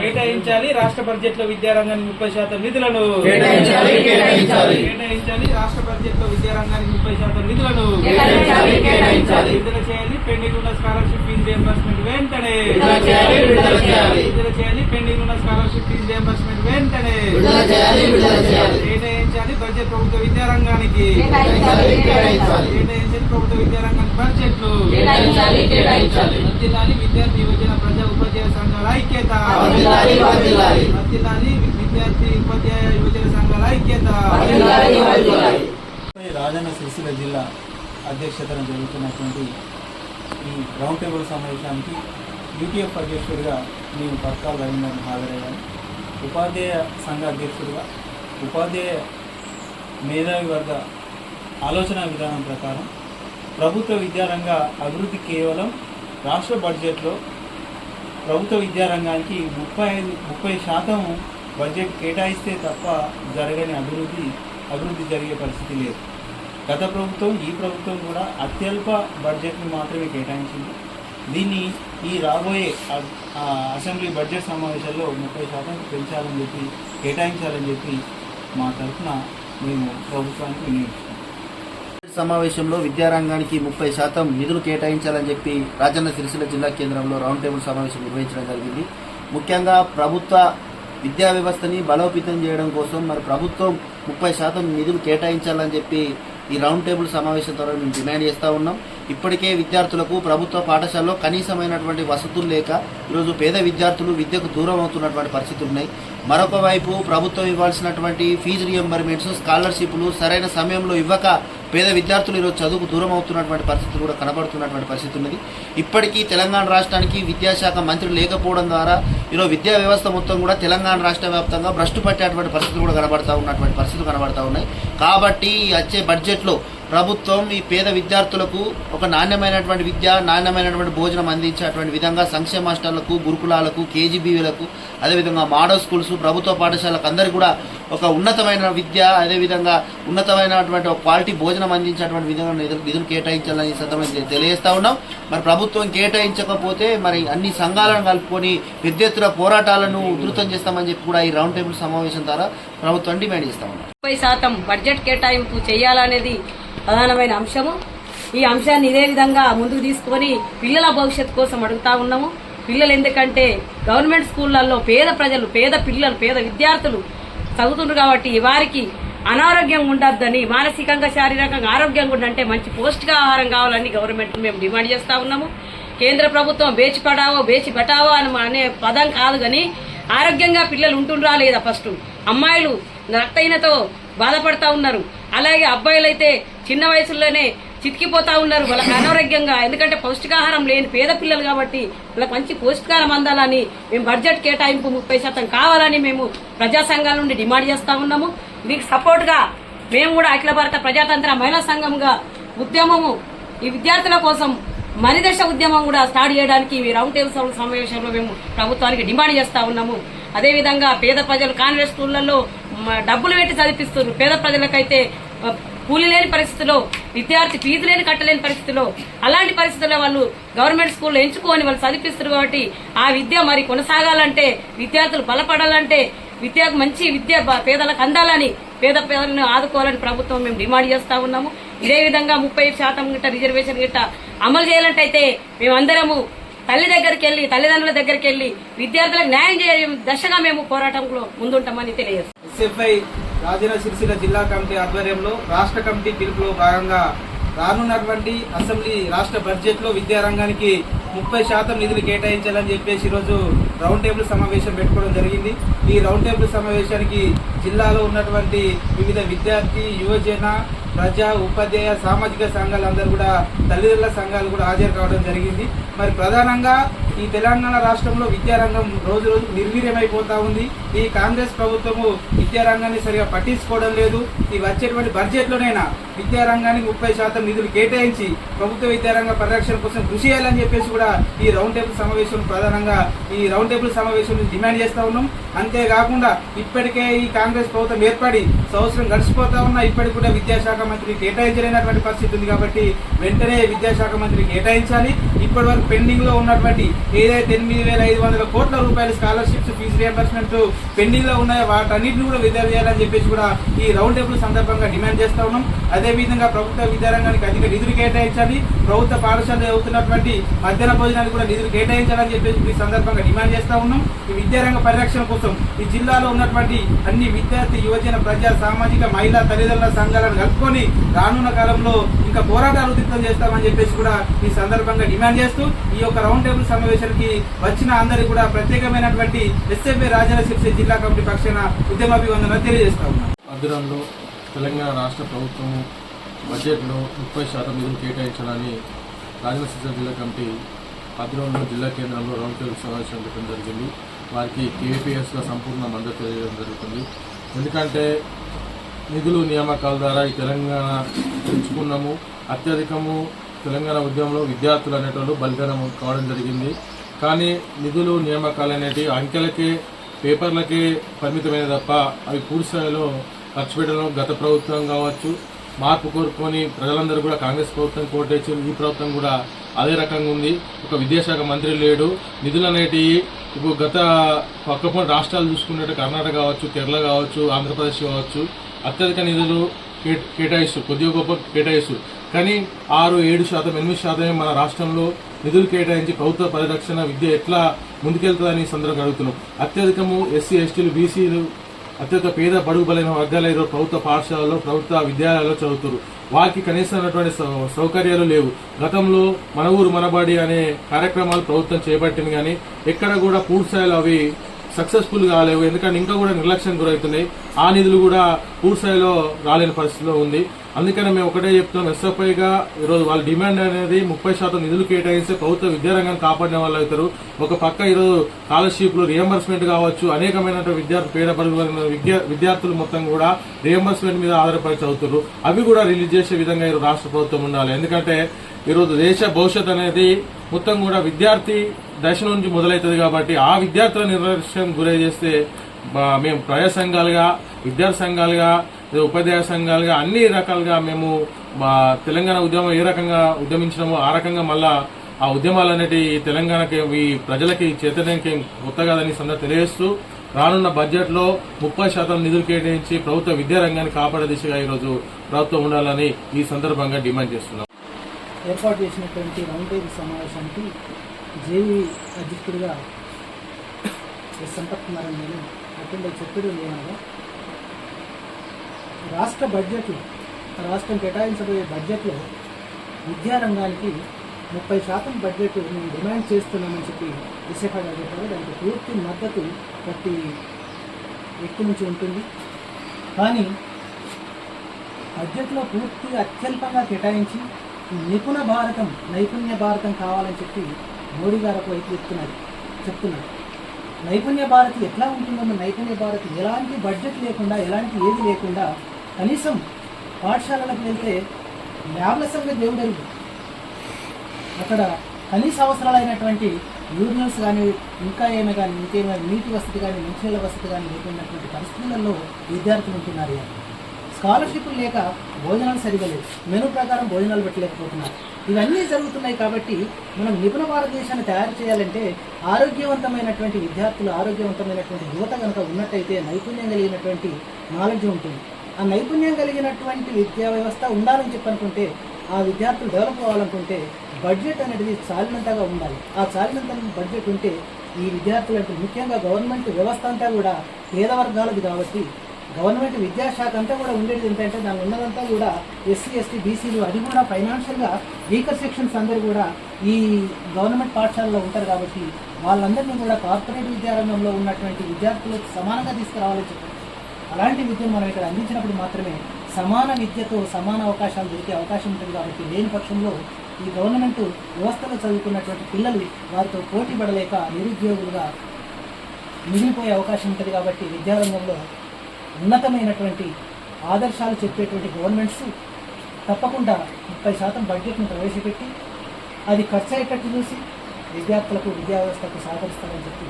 కేటాయించాలి. రాష్ట్ర బడ్జెట్ లో విద్యారంగానికి 30% నిధులను కేటాయించాలి. రాష్ట్ర బడ్జెట్ లో విద్యారంగానికి 30% నిధులను విడుదల చేయాలి. పెండింగ్ ఉన్న స్కాలర్షిప్ ఫీజు రియంబర్స్మెంట్ వెంటనే విడుదల చేయాలి. పెండింగ్ ఉన్న స్కాలర్షిప్ ఫీజు రియంబర్స్మెంట్ వెంటనే కేటాయించాలి. బడ్జెట్ ప్రభుత్వ విద్యారంగానికి ప్రభుత్వ విద్యారంగానికి బడ్జెట్లు వర్ధిల్లాలి. విద్యార్థి యువజన ప్రజా ఉపాధ్యాయ సంఘాల ఐక్యత విద్యార్థి ఉపాధ్యాయ యువజన సంఘాల ఐక్యత. రాజన్న సిరిసిల్ల జిల్లా అధ్యక్షతన జరుగుతున్నటువంటి ఈ రౌండ్ టేబుల్ సమావేశానికి యూటీఎఫ్ అధ్యక్షుడిగా నేను పర్కాల రవీంద్రని హాజరయ్యాను. ఉపాధ్యాయ సంఘ అధ్యక్షుడిగా ఉపాధ్యాయ మేధావి వర్గ ఆలోచన విధానం ప్రకారం ప్రభుత్వ విద్యారంగ అభివృద్ధి కేవలం రాష్ట్ర బడ్జెట్లో ప్రభుత్వ విద్యారంగానికి 30% బడ్జెట్ కేటాయిస్తే తప్ప జరగని అభివృద్ధి జరిగే పరిస్థితి లేదు. గత ప్రభుత్వం ఈ ప్రభుత్వం కూడా అత్యల్ప బడ్జెట్ని మాత్రమే కేటాయించింది. దీన్ని ఈ రాబోయే అసెంబ్లీ బడ్జెట్ సమావేశాల్లో 30% కేటాయించాలని చెప్పి మా తరఫున మేము ప్రభుత్వానికి వినియోగిస్తాం. సమావేశంలో విద్యారంగానికి 30% నిధులు కేటాయించాలని చెప్పి రాజన్న సిరిసిల్ల జిల్లా కేంద్రంలో రౌండ్ టేబుల్ సమావేశం నిర్వహించడం జరిగింది. ముఖ్యంగా ప్రభుత్వ విద్యా వ్యవస్థని బలోపేతం చేయడం కోసం మరి ప్రభుత్వం 30% నిధులు కేటాయించాలని చెప్పి ఈ రౌండ్ టేబుల్ సమావేశం ద్వారా మేము డిమాండ్ చేస్తూ ఉన్నాం. ఇప్పటికే విద్యార్థులకు ప్రభుత్వ పాఠశాలలో కనీసమైనటువంటి వసతులు లేక ఈరోజు పేద విద్యార్థులు విద్యకు దూరం అవుతున్నటువంటి పరిస్థితులు ఉన్నాయి. మరొక వైపు ప్రభుత్వం ఇవ్వాల్సినటువంటి ఫీజు రియంబర్మెంట్స్, స్కాలర్షిప్లు సరైన సమయంలో ఇవ్వక పేద విద్యార్థులు ఈరోజు చదువుకు దూరం అవుతున్నటువంటి పరిస్థితులు కూడా కనబడుతున్నటువంటి పరిస్థితి ఉన్నది. ఇప్పటికీ తెలంగాణ రాష్ట్రానికి విద్యాశాఖ మంత్రి లేకపోవడం ద్వారా ఈరోజు విద్యా వ్యవస్థ మొత్తం కూడా తెలంగాణ రాష్ట్ర వ్యాప్తంగా భ్రష్టు పట్టేటువంటి పరిస్థితులు కూడా కనబడతా ఉన్నాయి. కాబట్టి వచ్చే బడ్జెట్లో ప్రభుత్వం ఈ పేద విద్యార్థులకు ఒక నాణ్యమైనటువంటి విద్య, నాణ్యమైనటువంటి భోజనం అందించేటువంటి విధంగా సంక్షేమ హాస్టళ్లకు, గురుకులాలకు, కేజీబీవీలకు, అదేవిధంగా మోడల్ స్కూల్స్, ప్రభుత్వ పాఠశాలకు అందరికీ కూడా ఒక ఉన్నతమైన విద్య, అదేవిధంగా ఉన్నతమైనటువంటి ఒక క్వాలిటీ భోజనం అందించేటువంటి విధంగా నిధులు కేటాయించాలని సందర్భంగా తెలియజేస్తా ఉన్నాం. మరి ప్రభుత్వం కేటాయించకపోతే మరి అన్ని సంఘాలను కలుపుకొని పెద్ద ఎత్తున పోరాటాలను ఉధృతం చేస్తామని చెప్పి కూడా ఈ రౌండ్ టేబుల్ సమావేశం ద్వారా ప్రభుత్వం డిమాండ్ చేస్తా ఉన్నాం. 30% బడ్జెట్ కేటాయింపు చేయాలనేది ప్రధానమైన అంశము. ఈ అంశాన్ని ఇదే విధంగా ముందుకు తీసుకొని పిల్లల భవిష్యత్తు కోసం అడుగుతా ఉన్నాము. పిల్లలు ఎందుకంటే గవర్నమెంట్ స్కూళ్లలో పేద ప్రజలు, పేద పిల్లలు, పేద విద్యార్థులు చదువుతున్నారు కాబట్టి వారికి అనారోగ్యం ఉండొద్దని, మానసికంగా శారీరకంగా ఆరోగ్యంగా ఉండంటే మంచి పౌష్టికాహారం కావాలని గవర్నమెంట్ మేము డిమాండ్ చేస్తా ఉన్నాము. కేంద్ర ప్రభుత్వం బేచి పడావో బేచి బటావో అనే పదం కాదు కానీ ఆరోగ్యంగా పిల్లలు ఉంటుండ్రా లేదా, ఫస్ట్ అమ్మాయిలు రక్తహీనతో బాధపడతా ఉన్నారు, అలాగే అబ్బాయిలు అయితే చిన్న వయసులోనే చితికిపోతా ఉన్నారు వాళ్ళకి అనారోగ్యంగా. ఎందుకంటే పౌష్టికాహారం లేని పేద పిల్లలు కాబట్టి వాళ్ళకి మంచి పౌష్టికాహారం అందాలని మేము బడ్జెట్ కేటాయింపు 30% కావాలని మేము ప్రజా సంఘాల నుండి డిమాండ్ చేస్తా ఉన్నాము. దీనికి సపోర్ట్ గా మేము కూడా అఖిల భారత ప్రజాతంత్ర మహిళా సంఘంగా ఉద్యమము ఈ విద్యార్థుల కోసం మరిదశ ఉద్యమం కూడా స్టార్ట్ చేయడానికి ఈ రౌండ్ టేబుల్ సమావేశంలో మేము ప్రభుత్వానికి డిమాండ్ చేస్తా ఉన్నాము. అదేవిధంగా పేద ప్రజలు కాన్వెంట్ స్కూళ్లలో డబ్బులు పెట్టి చదివిస్తున్నారు. పేద ప్రజలకైతే కూలి లేని పరిస్థితిలో, విద్యార్థి ఫీజు లేని కట్టలేని పరిస్థితిలో, అలాంటి పరిస్థితుల్లో వాళ్ళు గవర్నమెంట్ స్కూల్లో ఎంచుకొని వాళ్ళు చదివిస్తున్నారు. కాబట్టి ఆ విద్య మరి కొనసాగాలంటే, విద్యార్థులు బలపడాలంటే, విద్యకు మంచి విద్య పేదలకు అందాలని, పేదలను ఆదుకోవాలని ప్రభుత్వం మేము డిమాండ్ చేస్తా ఉన్నాము. ఇదే విధంగా 30% గిట్ట రిజర్వేషన్ గిట్ట అమలు చేయాలంటైతే మేమందరము తల్లిదండ్రుల దగ్గరికి వెళ్లి విద్యార్థులకు న్యాయం చేయడం దశగా మేము పోరాటంలో ముందుంటామని తెలియజేస్తాం. ఎస్ఎఫ్ఐ రాజన్న సిరిసిల్ల జిల్లా కమిటీ ఆధ్వర్యంలో రాష్ట్ర కమిటీ పిలుపులో భాగంగా రానున్నటువంటి అసెంబ్లీ రాష్ట్ర బడ్జెట్ లో విద్యారంగానికి 30% నిధులు కేటాయించాలని చెప్పేసి ఈరోజు రౌండ్ టేబుల్ సమావేశం పెట్టుకోవడం జరిగింది. ఈ రౌండ్ టేబుల్ సమావేశానికి జిల్లాలో ఉన్నటువంటి వివిధ విద్యార్థి, యువజన, ప్రజా, ఉపాధ్యాయ, సామాజిక సంఘాలందరూ కూడా, తల్లిదండ్రుల సంఘాలు కూడా హాజరు కావడం జరిగింది. మరి ప్రధానంగా ఈ తెలంగాణ రాష్ట్రంలో విద్యారంగం రోజు రోజు నిర్వీర్యమైపోతా ఉంది. ఈ కాంగ్రెస్ ప్రభుత్వము విద్యారంగాన్ని సరిగా పట్టించుకోవడం లేదు. ఈ వచ్చేటువంటి బడ్జెట్లోనైనా విద్యారంగానికి 30% నిధులు కేటాయించి ప్రభుత్వ విద్యారంగ పరిరక్షణ కోసం కృషి చేయాలని చెప్పేసి కూడా ఈ రౌండ్ టేబుల్ సమావేశం ప్రధానంగా ఈ రౌండ్ టేబుల్ సమావేశం డిమాండ్ చేస్తా ఉన్నాం. అంతేకాకుండా ఇప్పటికే ఈ కాంగ్రెస్ ప్రభుత్వం ఏర్పడి సంవత్సరం గడిచిపోతా ఉన్నా ఇప్పటికి కూడా విద్యాశాఖ మంత్రి కేటాయించలేనటువంటి పరిస్థితి ఉంది. కాబట్టి వెంటనే విద్యాశాఖ మంత్రి కేటాయించాలి. ఇప్పటి వరకు పెండింగ్ లో ఉన్నటువంటి ఏదైతే 8,500 కోట్ల రూపాయల స్కాలర్షిప్స్, ఫీజు రియంబర్స్మెంట్ పెండింగ్ లో ఉన్నాయో వాటన్నిటిని కూడా విడుదల చేయాలని చెప్పేసి కూడా ఈ రౌండ్ టేబుల్ సందర్భంగా డిమాండ్ చేస్తా ఉన్నాం. అదేవిధంగా ప్రభుత్వ విద్యారంగానికి అధిక నిధులు కేటాయించాలి, ప్రభుత్వ పాఠశాలలో చదువుతున్నటువంటి మధ్యాహ్న భోజనానికి కూడా నిధులు కేటాయించాలని చెప్పేసి ఈ సందర్భంగా డిమాండ్ చేస్తా ఉన్నాం. ఈ విద్యారంగ పరిరక్షణ కోసం ఈ జిల్లాలో ఉన్నటువంటి అన్ని విద్యార్థి, యువజన, ప్రజా, సామాజిక, మహిళా, తల్లిదండ్రుల సంఘాలను కలుపుకొని రానున్న కాలంలో ఇంకా పోరాటాలు ఉధృతం చేస్తామని చెప్పేసి కూడా ఈ సందర్భంగా డిమాండ్ చేస్తూ ఈ యొక్క రౌండ్ టేబుల్ సమావేశానికి వచ్చిన అందరికీ కూడా ప్రత్యేకమైనటువంటి ఎస్ఎఫ్ఐ రాజన్న సిరిసిల్ల జిల్లా కమిటీ పక్షాన ఉద్యమాభివందన తెలియజేస్తా ఉన్నాం. ఆధ్వర్యంలో తెలంగాణ రాష్ట్ర ప్రభుత్వము బడ్జెట్లో 30% నిధులు కేటాయించాలని రాజన్న సిరిసిల్ల జిల్లా కమిటీ ఆధ్వర్యంలో జిల్లా కేంద్రంలో రౌండ్ టేబుల్ సమావేశం పెట్టడం జరిగింది. వారికి కేవీపీఎస్గా సంపూర్ణ మద్దతు తెలియజేయడం జరుగుతుంది. ఎందుకంటే నిధులు నియామకాల ద్వారా ఈ తెలంగాణ పెంచుకున్నాము. అత్యధికము తెలంగాణ ఉద్యమంలో విద్యార్థులు అనేటోళ్ళు బలిదానం కావడం జరిగింది. కానీ నిధులు నియామకాలు అనేటివి అంకెలకే, పేపర్లకే పరిమితమైన తప్ప అవి పూర్తి స్థాయిలో ఖర్చు పెట్టడం గత ప్రభుత్వం కావచ్చు, మార్పు కోరుకొని ప్రజలందరూ కూడా కాంగ్రెస్ ప్రభుత్వం కోటేసి ఈ ప్రభుత్వం కూడా అదే రకంగా ఉంది. ఒక విద్యాశాఖ మంత్రి లేడు. నిధులు అనేటివి ఇప్పుడు గత పక్కపొంటి రాష్ట్రాలు చూసుకున్నట్టు కర్ణాటక కావచ్చు, కేరళ కావచ్చు, ఆంధ్రప్రదేశ్ కావచ్చు అత్యధిక నిధులు కేటాయిస్తూ కొద్దిగా గొప్ప కేటాయిస్తూ కానీ 6-7%, 8% మన రాష్ట్రంలో నిధులు కేటాయించి ప్రభుత్వ పరిరక్షణ విద్య ఎట్లా ముందుకెళ్తుందని సందర్భంగా అడుగుతున్నాం. అత్యధికము ఎస్సీ, ఎస్టీలు, బీసీలు, అత్యంత పేద బడుగు బలైన వర్గాల ప్రభుత్వ పాఠశాలలో, ప్రభుత్వ విద్యాలయాల్లో చదువుతారు. వారికి కనీసమైనటువంటి సౌకర్యాలు లేవు. గతంలో మన ఊరు మనబడి అనే కార్యక్రమాలు ప్రభుత్వం చేపట్టింది, కానీ ఎక్కడ కూడా పూర్తి స్థాయిలో అవి సక్సెస్ఫుల్ కాలేవు. ఎందుకంటే ఇంకా కూడా నిర్లక్ష్యం గురవుతున్నాయి. ఆ నిధులు కూడా పూర్తి స్థాయిలో రాలేని పరిస్థితిలో ఉంది. అందుకని మేము ఒకటే చెప్తున్నాం, ఎస్ఎఫ్ఐగా ఈరోజు వాళ్ళ డిమాండ్ అనేది 30% నిధులు కేటాయిస్తే ప్రభుత్వ విద్యారంగాన్ని కాపాడిన వాళ్ళు అవుతారు. ఒక పక్క ఈరోజు స్కాలర్షిప్లు, రియంబర్స్మెంట్ కావచ్చు, అనేకమైన పేద పరుగుల విద్యార్థులు మొత్తం కూడా రియంబర్స్మెంట్ మీద ఆధారపడి చదువుతారు. అవి కూడా రిలీజ్ చేసే విధంగా ఈరోజు రాష్ట్ర ప్రభుత్వం ఉండాలి. ఎందుకంటే ఈరోజు దేశ భవిష్యత్ అనేది మొత్తం కూడా విద్యార్థి దశ నుంచి మొదలవుతుంది. కాబట్టి ఆ విద్యార్థుల నిర్లక్ష్యం గురై చేస్తే మేము ప్రజా సంఘాలుగా, విద్యార్థి సంఘాలుగా, ఉపాధ్యాయ సంఘాలుగా అన్ని రకాలుగా మేము తెలంగాణ ఉద్యమం ఏ రకంగా ఉద్యమించినామో ఆ రకంగా మళ్ళా ఆ ఉద్యమాలు అనేటి తెలంగాణకి, ఈ ప్రజలకి చైతన్యానికి కొత్త కాదని సందర్భం తెలియజేస్తూ రానున్న బడ్జెట్లో 30% నిధులు కేటాయించి ప్రభుత్వ విద్యారంగాన్ని కాపాడే దిశగా ఈరోజు ప్రభుత్వం ఉండాలని ఈ సందర్భంగా డిమాండ్ చేస్తున్నాం. ఏర్పాటు చేసినటువంటి రౌండ్ టేబుల్ సమావేశానికి జేవీ అధ్యక్షుడిగా సంపత్ కుమార్ నేను అటెండ్ అయి చెప్పడం ఏమనగా, రాష్ట్ర బడ్జెట్లో, రాష్ట్రం కేటాయించబోయే బడ్జెట్లో విద్యారంగానికి 30% బడ్జెట్ మేము డిమాండ్ చేస్తున్నామని చెప్పి విశాఖగా చెప్పారు. దానికి పూర్తి మద్దతు ప్రతి వ్యక్తి నుంచి ఉంటుంది. కానీ బడ్జెట్లో పూర్తిగా అత్యల్పంగా కేటాయించి నిపుణ భారతం, నైపుణ్య భారతం కావాలని చెప్పి మోడీ గారు ఒకవైపు చెప్తున్నారు. నైపుణ్య భారతి ఎట్లా ఉంటుందన్న నైపుణ్య భారతి ఎలాంటి బడ్జెట్ లేకుండా, ఎలాంటి ఏది లేకుండా కనీసం పాఠశాలలకు వెళ్తే ల్యాబ్ల సంగతి దేవుడెరుగు, అక్కడ కనీస అవసరాలైనటువంటి యూరినల్స్ కానీ, ఇంకా ఏమైనా కానీ, ఇంకేమైనా నీటి వసతి కానీ, మంచినీళ్ళ వసతి కానీ లేకున్నటువంటి పరిస్థితులలో విద్యార్థులు ఉంటున్నారు. స్కాలర్షిప్లు లేక భోజనాలు సరిగా లేవు, మెనూ ప్రకారం భోజనాలు పెట్టలేకపోతున్నారు. ఇవన్నీ జరుగుతున్నాయి. కాబట్టి మనం నిపుణ భారతదేశాన్ని తయారు చేయాలంటే ఆరోగ్యవంతమైనటువంటి విద్యార్థులు, ఆరోగ్యవంతమైనటువంటి యువత కనుక ఉన్నట్టయితే నైపుణ్యం కలిగినటువంటి నాలెడ్జ్ ఉంటుంది. ఆ నైపుణ్యం కలిగినటువంటి విద్యా వ్యవస్థ ఉండాలని చెప్పనుకుంటే, ఆ విద్యార్థులు డెవలప్ అవ్వాలనుకుంటే బడ్జెట్ అనేది చాలినంతగా ఉండాలి. ఆ చాలినంత బడ్జెట్ ఉంటే ఈ విద్యార్థులకు, ముఖ్యంగా గవర్నమెంట్ వ్యవస్థ అంతా కూడా పేద వర్గాలది కాబట్టి గవర్నమెంట్ విద్యాశాఖ అంతా కూడా ఉండేది ఏంటంటే దాని ఉన్నదంతా కూడా ఎస్సీ, ఎస్టీ, బీసీలు, అది కూడా ఫైనాన్షియల్గా వీకర్ సెక్షన్స్ అందరూ కూడా ఈ గవర్నమెంట్ పాఠశాలలో ఉంటారు. కాబట్టి వాళ్ళందరినీ కూడా కార్పొరేట్ విద్యారంగంలో ఉన్నటువంటి విద్యార్థులకు సమానంగా తీసుకురావాలని చెప్పారు. అలాంటి విద్యను మనం ఇక్కడ అందించినప్పుడు మాత్రమే సమాన విద్యతో సమాన అవకాశాలు దొరికే అవకాశం ఉంటుంది. కాబట్టి లేని పక్షంలో ఈ గవర్నమెంట్ వ్యవస్థలో చదువుకున్నటువంటి పిల్లలు వారితో పోటీ పడలేక నిరుద్యోగులుగా మిగిలిపోయే అవకాశం ఉంటుంది. కాబట్టి విద్యారంగంలో ఉన్నతమైనటువంటి ఆదర్శాలు చెప్పేటువంటి గవర్నమెంట్స్ తప్పకుండా 30% బడ్జెట్ను ప్రవేశపెట్టి అది ఖర్చు అయ్యేటట్టు చూసి విద్యార్థులకు, విద్యా వ్యవస్థకు సహకరిస్తారని చెప్పి